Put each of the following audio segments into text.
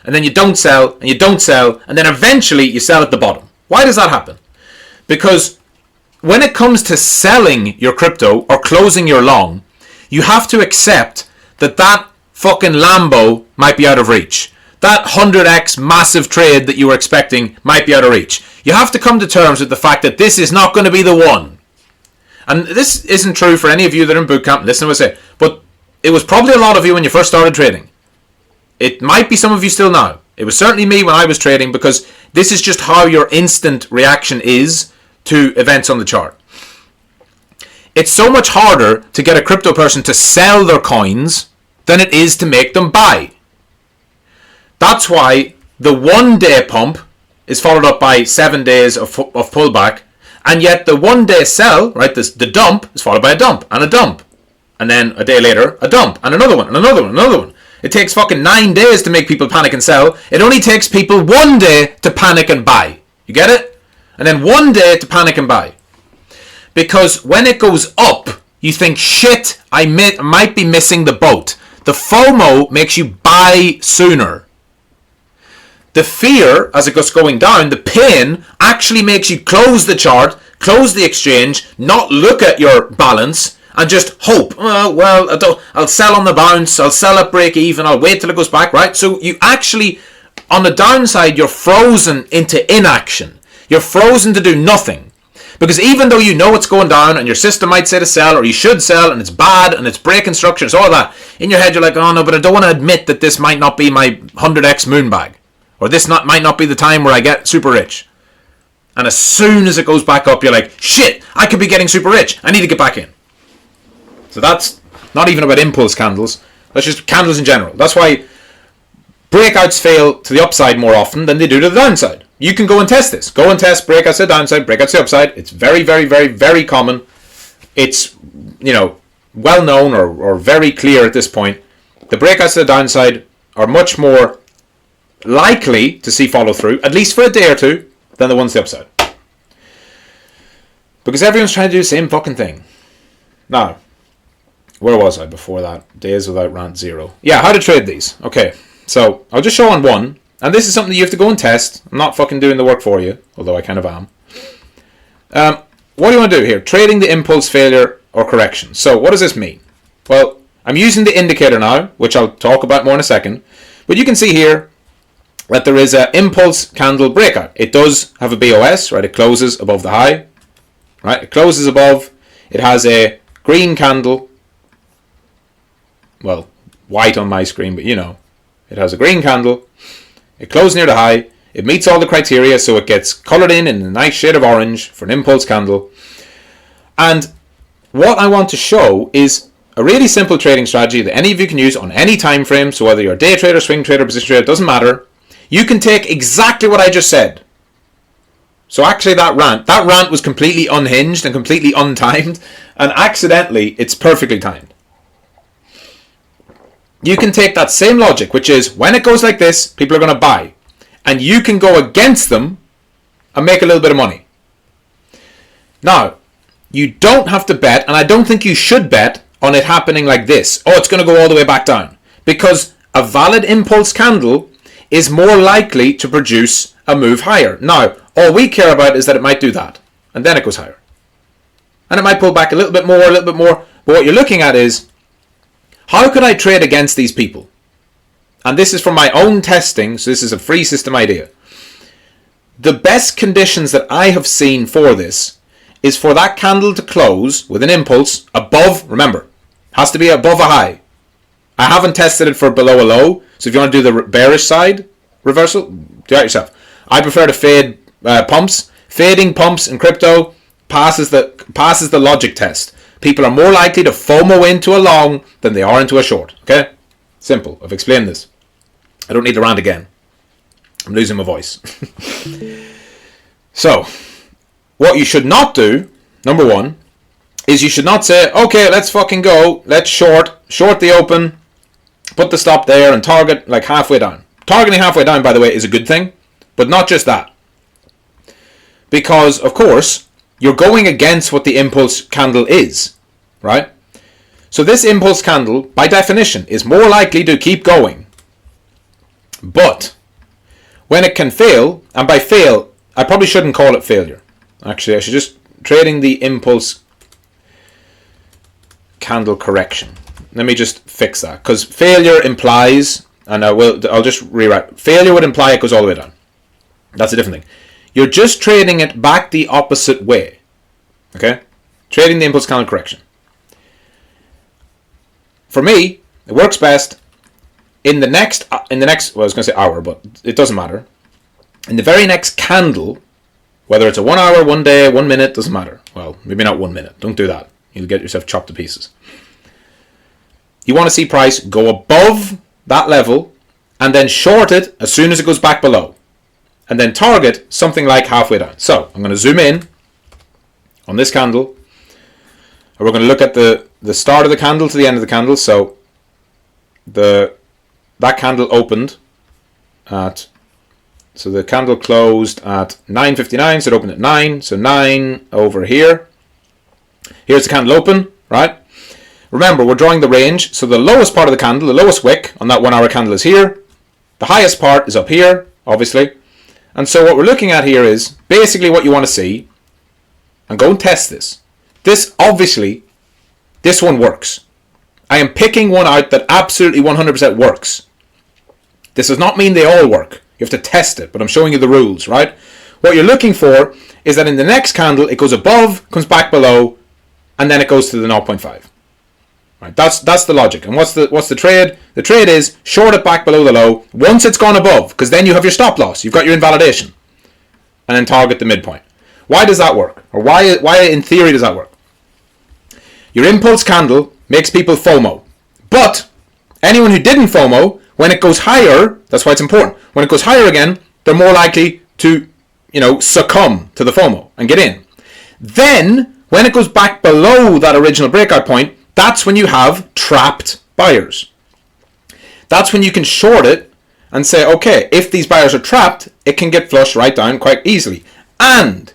and then you don't sell, and you don't sell, and then eventually you sell at the bottom. Why does that happen? Because when it comes to selling your crypto or closing your long, you have to accept that that fucking Lambo might be out of reach. That 100x massive trade that you were expecting might be out of reach. You have to come to terms with the fact that this is not going to be the one. And this isn't true for any of you that are in bootcamp. Listen to what I say. But it was probably a lot of you when you first started trading. It might be some of you still now. It was certainly me when I was trading, because this is just how your instant reaction is to events on the chart. It's so much harder to get a crypto person to sell their coins than it is to make them buy. That's why the 1 day pump is followed up by 7 days of pullback, and yet the 1 day sell, right, the dump, is followed by a dump, and then a day later a dump, and another one, and another one, and another one. It takes fucking 9 days to make people panic and sell. It only takes people 1 day to panic and buy. You get it? And then 1 day to panic and buy. Because when it goes up, you think, shit, I might be missing the boat. The FOMO makes you buy sooner. The fear, as it goes going down, the pain, actually makes you close the chart, close the exchange, not look at your balance, and just hope. I'll sell on the bounce, I'll sell at break even, I'll wait till it goes back, right? So you actually, on the downside, you're frozen into inaction. You're frozen to do nothing. Because even though you know what's going down and your system might say to sell, or you should sell, and it's bad and it's break instructions, all that, in your head you're like, oh no, but I don't want to admit that this might not be my 100x moon bag. Or this might not be the time where I get super rich. And as soon as it goes back up, you're like, shit, I could be getting super rich. I need to get back in. So that's not even about impulse candles. That's just candles in general. That's why breakouts fail to the upside more often than they do to the downside. You can go and test this. Go and test breakouts to the downside, breakouts to the upside. It's very, very, very, very common. It's, well known or very clear at this point. The breakouts to the downside are much more likely to see follow through, at least for a day or two, than the ones to the upside. Because everyone's trying to do the same fucking thing. Now, where was I before that? Days without rant 0. Yeah, how to trade these. Okay, so I'll just show on one. And this is something you have to go and test. I'm not fucking doing the work for you, although I kind of am. What do you want to do here? Trading the impulse failure or correction. So what does this mean? Well, I'm using the indicator now, which I'll talk about more in a second. But you can see here that there is an impulse candle breakout. It does have a BOS, right? It closes above the high, right? It closes above. It has a green candle. Well, white on my screen, but it has a green candle. It closes near the high. It meets all the criteria, so it gets colored in a nice shade of orange for an impulse candle. And what I want to show is a really simple trading strategy that any of you can use on any time frame. So whether you're a day trader, swing trader, position trader, it doesn't matter. You can take exactly what I just said. So actually that rant was completely unhinged and completely untimed, and accidentally it's perfectly timed. You can take that same logic, which is when it goes like this, people are going to buy. And you can go against them and make a little bit of money. Now, you don't have to bet, and I don't think you should bet on it happening like this. Oh, it's going to go all the way back down. Because a valid impulse candle is more likely to produce a move higher. Now, all we care about is that it might do that. And then it goes higher. And it might pull back a little bit more. But what you're looking at is, how could I trade against these people? And this is from my own testing, so this is a free system idea. The best conditions that I have seen for this is for that candle to close with an impulse above, remember, has to be above a high. I haven't tested it for below a low, so if you want to do the bearish side reversal, do it yourself. I prefer to fade pumps. Fading pumps in crypto passes the logic test. People are more likely to FOMO into a long than they are into a short. Okay? Simple. I've explained this. I don't need to rant again. I'm losing my voice. So, what you should not do, number one, is you should not say, okay, let's fucking go. Let's short the open, put the stop there and target like halfway down. Targeting halfway down, by the way, is a good thing, but not just that. Because, of course, you're going against what the impulse candle is, right? So this impulse candle, by definition, is more likely to keep going But when it can fail, and by fail, I probably shouldn't call it failure. Actually, I should just trading the impulse candle correction. Let me just fix that, because failure implies, and I'll just rewrite. Failure would imply it goes all the way down. That's a different thing. You're just trading it back the opposite way. Okay? Trading the impulse candle correction. For me, it works best in the next, well, I was going to say hour, but it doesn't matter. In the very next candle, whether it's a 1 hour, 1 day, 1 minute, doesn't matter. Well, maybe not 1 minute. Don't do that. You'll get yourself chopped to pieces. You want to see price go above that level and then short it as soon as it goes back below. And then target something like halfway down. So I'm going to zoom in on this candle. And we're going to look at the start of the candle to the end of the candle. So that candle opened at, so the candle closed at 9:59, so it opened at 9. So 9 over here. Here's the candle open, right? Remember, we're drawing the range. So the lowest part of the candle, the lowest wick on that 1 hour candle is here. The highest part is up here, obviously. And so what we're looking at here is basically what you want to see. And go and test this. This, obviously, this one works. I am picking one out that absolutely 100% works. This does not mean they all work. You have to test it, but I'm showing you the rules, right? What you're looking for is that in the next candle, it goes above, comes back below, and then it goes to the 0.5. Right, that's the logic. And what's the trade? The trade is short it back below the low once it's gone above, because then you have your stop loss. You've got your invalidation. And then target the midpoint. Why does that work? Or why in theory does that work? Your impulse candle makes people FOMO. But anyone who didn't FOMO, when it goes higher, that's why it's important. When it goes higher again, they're more likely to, succumb to the FOMO and get in. Then, when it goes back below that original breakout point, that's when you have trapped buyers. That's when you can short it and say, okay, if these buyers are trapped, it can get flushed right down quite easily. And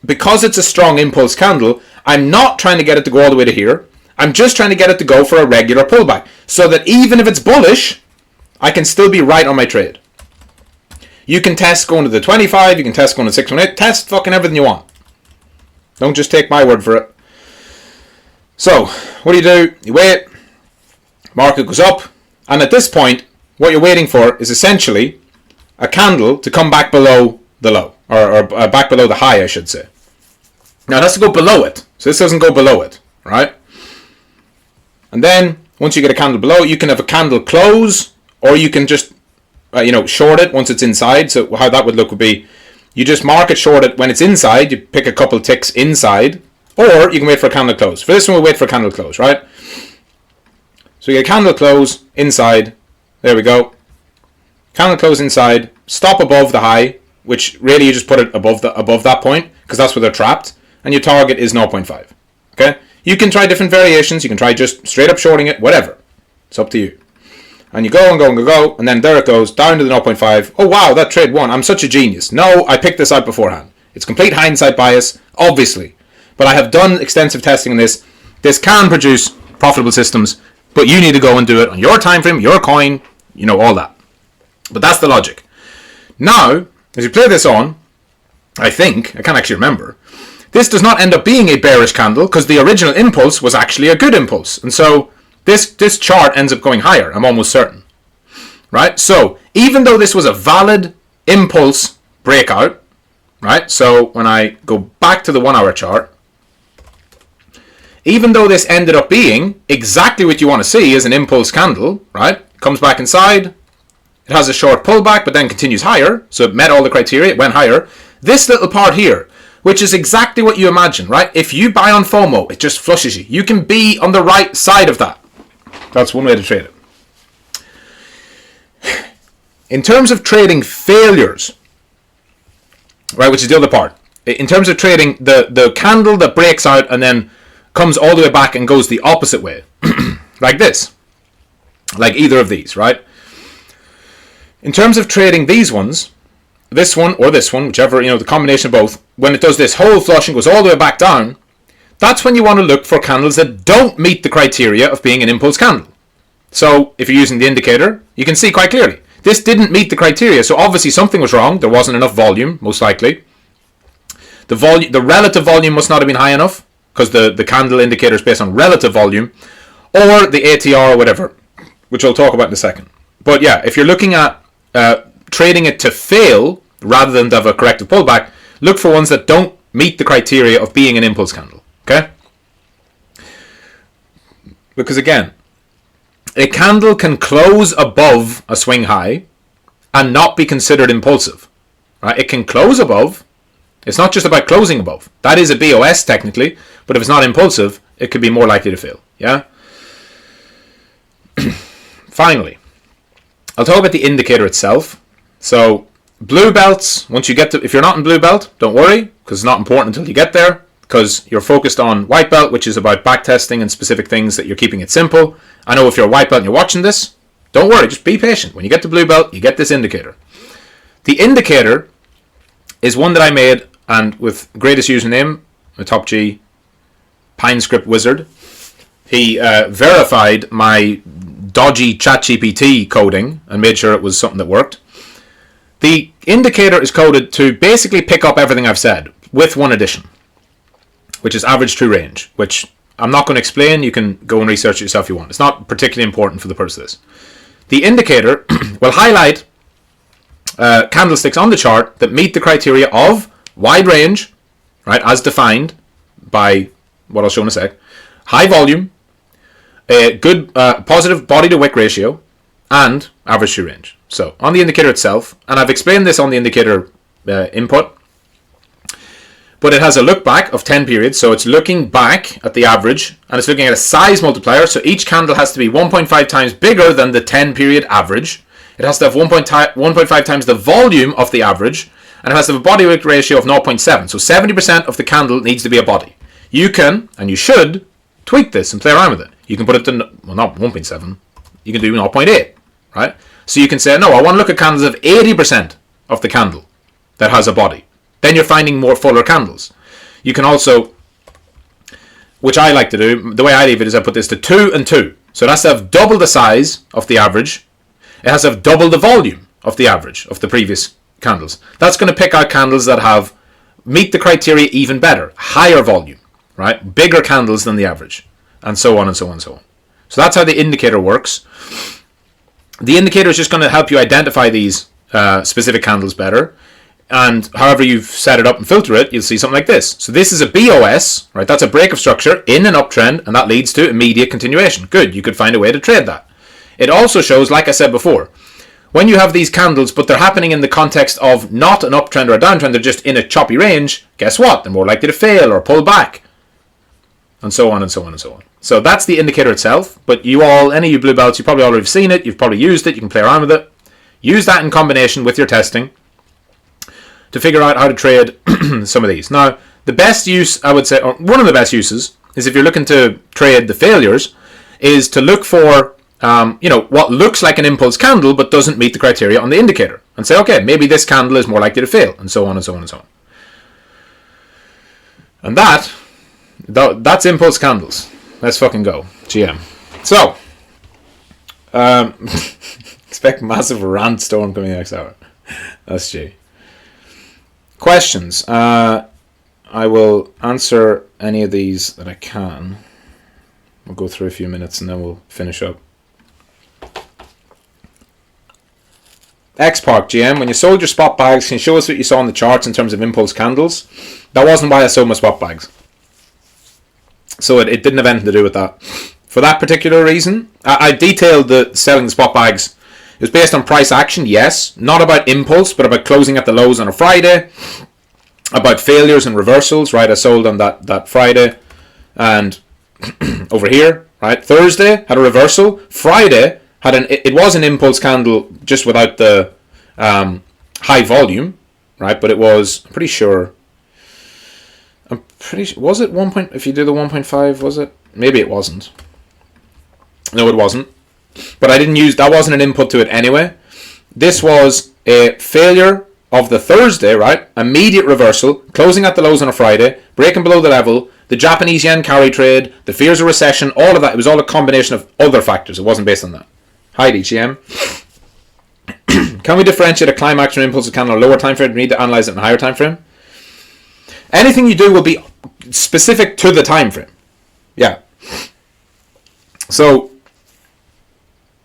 because it's a strong impulse candle, I'm not trying to get it to go all the way to here. I'm just trying to get it to go for a regular pullback, so that even if it's bullish, I can still be right on my trade. You can test going to the 25, you can test going to 618, test fucking everything you want. Don't just take my word for it. So, what do? You wait, market goes up, and at this point, what you're waiting for is essentially a candle to come back below the low, or back below the high, I should say. Now, it has to go below it, so this doesn't go below it, right? And then, once you get a candle below, you can have a candle close, or you can just, short it once it's inside. So how that would look would be, you just market short it when it's inside, you pick a couple ticks inside, or you can wait for a candle close. For this one, we'll wait for a candle close, right? So you get a candle close inside. There we go. Candle close inside. Stop above the high, which really you just put it above that point, because that's where they're trapped. And your target is 0.5. Okay? You can try different variations. You can try just straight up shorting it, whatever. It's up to you. And you go and go and go, and then there it goes, down to the 0.5. Oh, wow, that trade won. I'm such a genius. No, I picked this out beforehand. It's complete hindsight bias, obviously. But I have done extensive testing on this. This can produce profitable systems, but you need to go and do it on your time frame, your coin, all that. But that's the logic. Now, as you play this on, I can't actually remember, this does not end up being a bearish candle because the original impulse was actually a good impulse. And so this chart ends up going higher, I'm almost certain. Right? So even though this was a valid impulse breakout, right? So when I go back to the 1 hour chart, even though this ended up being exactly what you want to see as an impulse candle, right? Comes back inside, it has a short pullback, but then continues higher. So it met all the criteria, it went higher. This little part here, which is exactly what you imagine, right? If you buy on FOMO, it just flushes you. You can be on the right side of that. That's one way to trade it. In terms of trading failures, right, which is the other part. In terms of trading the candle that breaks out and then comes all the way back and goes the opposite way, like this, like either of these, right? In terms of trading these ones, this one or this one, whichever, the combination of both, when it does this whole flush and goes all the way back down, that's when you want to look for candles that don't meet the criteria of being an impulse candle. So if you're using the indicator, you can see quite clearly, This didn't meet the criteria, so obviously something was wrong. There wasn't enough volume, most likely. The relative volume must not have been high enough, because the candle indicator is based on relative volume, or the ATR or whatever, which I'll talk about in a second. But yeah, if you're looking at trading it to fail rather than to have a corrective pullback, look for ones that don't meet the criteria of being an impulse candle. Okay? Because again, a candle can close above a swing high and not be considered impulsive. Right? It can close above. It's not just about closing above. That is a BOS technically, but if it's not impulsive, it could be more likely to fail. Yeah? Finally, I'll talk about the indicator itself. So, blue belts, once you get to, if you're not in blue belt, don't worry, because it's not important until you get there, because you're focused on white belt, which is about back testing and specific things that you're keeping it simple. I know if you're a white belt and you're watching this, don't worry, just be patient. When you get to blue belt, you get this indicator. The indicator is one that I made, and with greatest username, the top G, PineScript Wizard. He verified my dodgy ChatGPT coding and made sure it was something that worked. The indicator is coded to basically pick up everything I've said, with one addition, which is average true range, which I'm not going to explain. You can go and research it yourself if you want. It's not particularly important for the purpose of this. The indicator will highlight candlesticks on the chart that meet the criteria of wide range, right, as defined by what I'll show in a sec, high volume, a good positive body to wick ratio, and average true range. So on the indicator itself, and I've explained this on the indicator input, but it has a look back of 10 periods, so it's looking back at the average, and it's looking at a size multiplier, so each candle has to be 1.5 times bigger than the 10 period average. It has to have 1.5 times the volume of the average, and it has to have a body weight ratio of 0.7. So 70% of the candle needs to be a body. You can, and you should, tweak this and play around with it. You can put it to, well, not 1.7. You can do 0.8, right? So you can say, no, I want to look at candles of 80% of the candle that has a body. Then you're finding more fuller candles. You can also, which I like to do, the way I leave it is I put this to 2 and 2. So it has to have double the size of the average. It has to have double the volume of the average of the previous candles. That's going to pick out candles that have meet the criteria even better, higher volume, right? Bigger candles than the average, and so on and so on and so on. So that's how the indicator works. The indicator is just going to help you identify these specific candles better, and however you've set it up and filter it, you'll see something like this. So this is a BOS, right? That's a break of structure in an uptrend, and that leads to immediate continuation. Good, you could find a way to trade that. It also shows, like I said before, when you have these candles, but they're happening in the context of not an uptrend or a downtrend, they're just in a choppy range, guess what? They're more likely to fail or pull back, and so on and so on and so on. So that's the indicator itself, but you all, any of you blue belts, you've probably already seen it, you've probably used it, you can play around with it. Use that in combination with your testing to figure out how to trade some of these. Now, the best use, I would say, or one of the best uses, is if you're looking to trade the failures, is to look for what looks like an impulse candle but doesn't meet the criteria on the indicator, and say, okay, maybe this candle is more likely to fail, and so on and so on and so on. And that's impulse candles. Let's fucking go, GM. So, expect massive rant storm coming next hour. That's G. Questions. I will answer any of these that I can. We'll go through a few minutes and then we'll finish up. X-Park GM, when you sold your spot bags, can you show us what you saw on the charts in terms of impulse candles? That wasn't why I sold my spot bags. So it didn't have anything to do with that. For that particular reason, I detailed the selling the spot bags. It was based on price action, yes. Not about impulse, but about closing at the lows on a Friday. About failures and reversals, right? I sold on that Friday. And over here, right? Thursday had a reversal. Friday had it was an impulse candle just without the high volume, right? But it was, I'm pretty sure, was it 1. If you do the 1.5, was it? Maybe it wasn't. No, it wasn't. But I didn't use, that wasn't an input to it anyway. This was a failure of the Thursday, right? Immediate reversal, closing at the lows on a Friday, breaking below the level, the Japanese yen carry trade, the fears of recession, all of that. It was all a combination of other factors. It wasn't based on that. Hi, DGM. Can we differentiate a climax from impulsive candle on a lower time frame? Do we need to analyze it in a higher time frame? Anything you do will be specific to the time frame. Yeah. So,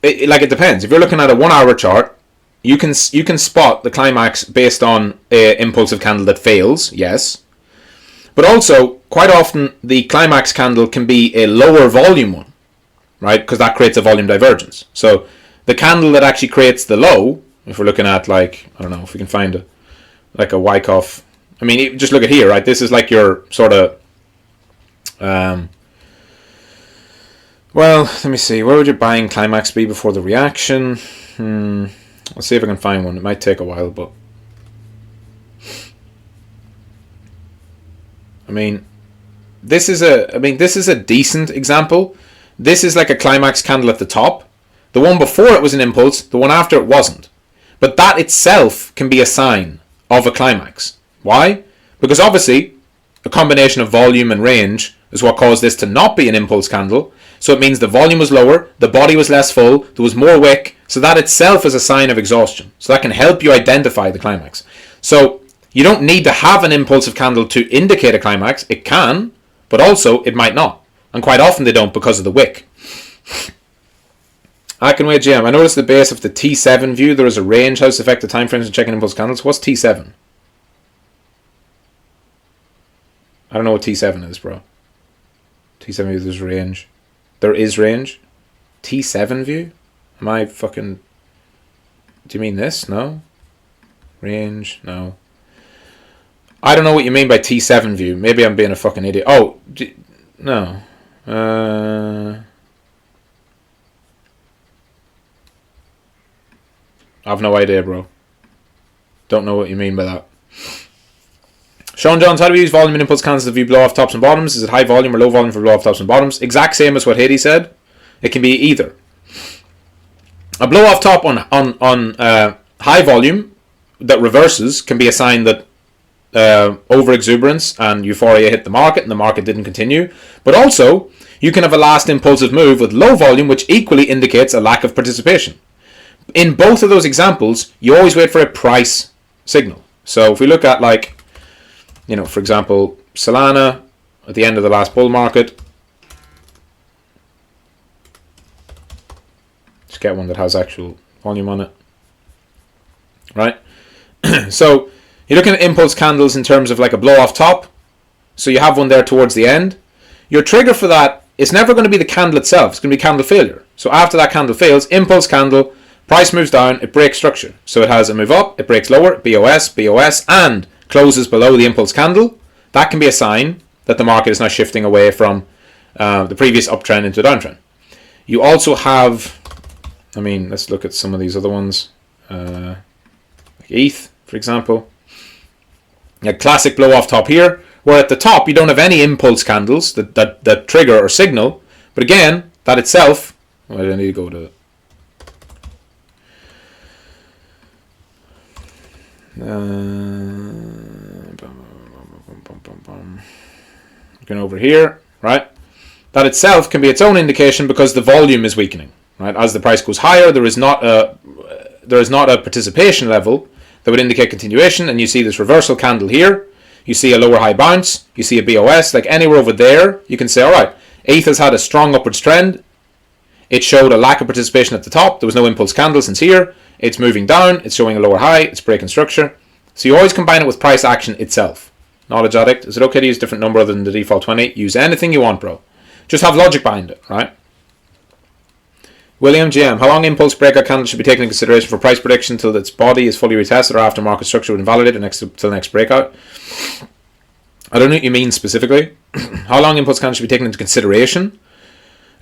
it depends. If you're looking at a 1 hour chart, you can spot the climax based on an impulsive candle that fails, yes. But also, quite often, the climax candle can be a lower volume one, right? Because that creates a volume divergence. So, the candle that actually creates the low, if we're looking at, like, I don't know, if we can find a Wyckoff. I mean, just look at here, right? This is like your sort of... well, let me see. Where would your buying climax be before the reaction? Let's see if I can find one. It might take a while, but... I mean, this is a decent example. This is like a climax candle at the top. The one before it was an impulse. The one after it wasn't. But that itself can be a sign of a climax. Why? Because obviously, a combination of volume and range is what caused this to not be an impulse candle. So it means the volume was lower, the body was less full, there was more wick. So that itself is a sign of exhaustion. So that can help you identify the climax. So you don't need to have an impulsive candle to indicate a climax. It can, but also it might not. And quite often they don't because of the wick. I can wait, GM. I noticed the base of the T7 view. There is a range. How does it affect the time frames and checking impulse candles? What's T7? I don't know what T7 is, bro. T7 view, there's range. There is range. T7 view? Am I fucking... Do you mean this? No. Range? No. I don't know what you mean by T7 view. Maybe I'm being a fucking idiot. Oh, no. I've no idea, bro. Don't know what you mean by that. Sean Johns, how do we use volume and impulse candles to view blow-off tops and bottoms? Is it high volume or low volume for blow-off tops and bottoms? Exact same as what Haiti said. It can be either. A blow-off top on high volume that reverses can be a sign that over-exuberance and euphoria hit the market and the market didn't continue. But also, you can have a last impulsive move with low volume, which equally indicates a lack of participation. In both of those examples, you always wait for a price signal. So if we look at, like, you know, for example, Solana at the end of the last bull market. Just get one that has actual volume on it. Right? So you're looking at impulse candles in terms of like a blow off top. So you have one there towards the end. Your trigger for that is never going to be the candle itself. It's going to be candle failure. So after that candle fails, impulse candle, price moves down, it breaks structure. So it has a move up, it breaks lower, BOS, and closes below the impulse candle. That can be a sign that the market is now shifting away from the previous uptrend into a downtrend. You also have, I mean, let's look at some of these other ones. Like ETH, for example. A classic blow off top here, where at the top you don't have any impulse candles that trigger or signal. But again, that itself, well, I need to go to going over here, right? That itself can be its own indication because the volume is weakening, right? As the price goes higher, there is not a participation level that would indicate continuation, and you see this reversal candle here. You see a lower high bounce. You see a BOS. Like anywhere over there, you can say, all right, ETH has had a strong upwards trend. It showed a lack of participation at the top. There was no impulse candle since here. It's moving down. It's showing a lower high. It's breaking structure. So you always combine it with price action itself. Knowledge addict. Is it okay to use a different number other than the default 20? Use anything you want, bro. Just have logic behind it, right? William GM. How long impulse breakout candle should be taken into consideration for price prediction until its body is fully retested or after market structure would invalidate until the next breakout? I don't know what you mean specifically. How long impulse candle should be taken into consideration?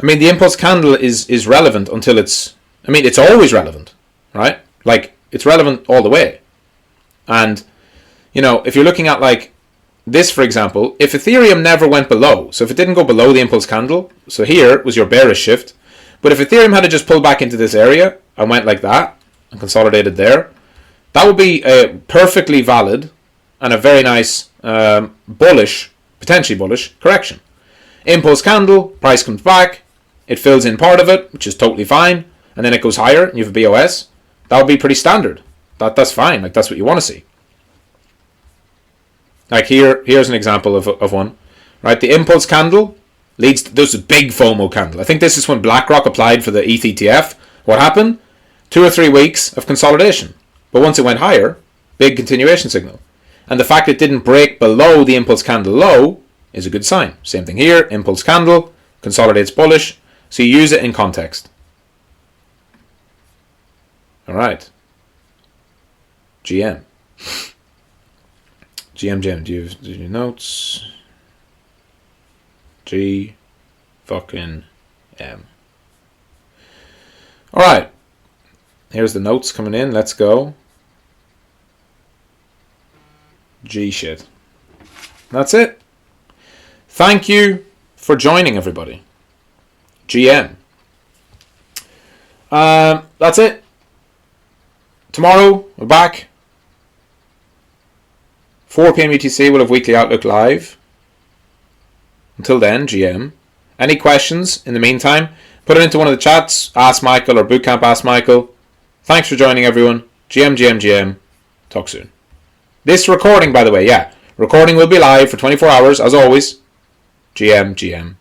I mean, the impulse candle is relevant until it's... I mean, it's always relevant, right? Like, it's relevant all the way. And, you know, if you're looking at, like, this, for example, if Ethereum never went below, so if it didn't go below the impulse candle, so here was your bearish shift, but if Ethereum had to just pull back into this area and went like that and consolidated there, that would be a perfectly valid and a very nice bullish, potentially bullish correction. Impulse candle, price comes back, it fills in part of it, which is totally fine, and then it goes higher and you have a BOS. That would be pretty standard. That's fine. Like, that's what you want to see. Like here's an example of one. Right, the impulse candle leads to this big FOMO candle. I think this is when BlackRock applied for the ETH ETF. What happened? 2 or 3 weeks of consolidation. But once it went higher, big continuation signal. And the fact it didn't break below the impulse candle low is a good sign. Same thing here, impulse candle, consolidates bullish. So you use it in context. Alright. GM. GM, do you have your notes? G fucking M. Alright. Here's the notes coming in. Let's go. G shit. That's it. Thank you for joining, everybody. GM. That's it. Tomorrow, we're back. 4 p.m. UTC, we'll have Weekly Outlook live. Until then, GM. Any questions in the meantime? Put it into one of the chats. Ask Michael or Bootcamp Ask Michael. Thanks for joining, everyone. GM. Talk soon. This recording, by the way, recording will be live for 24 hours, as always. GM.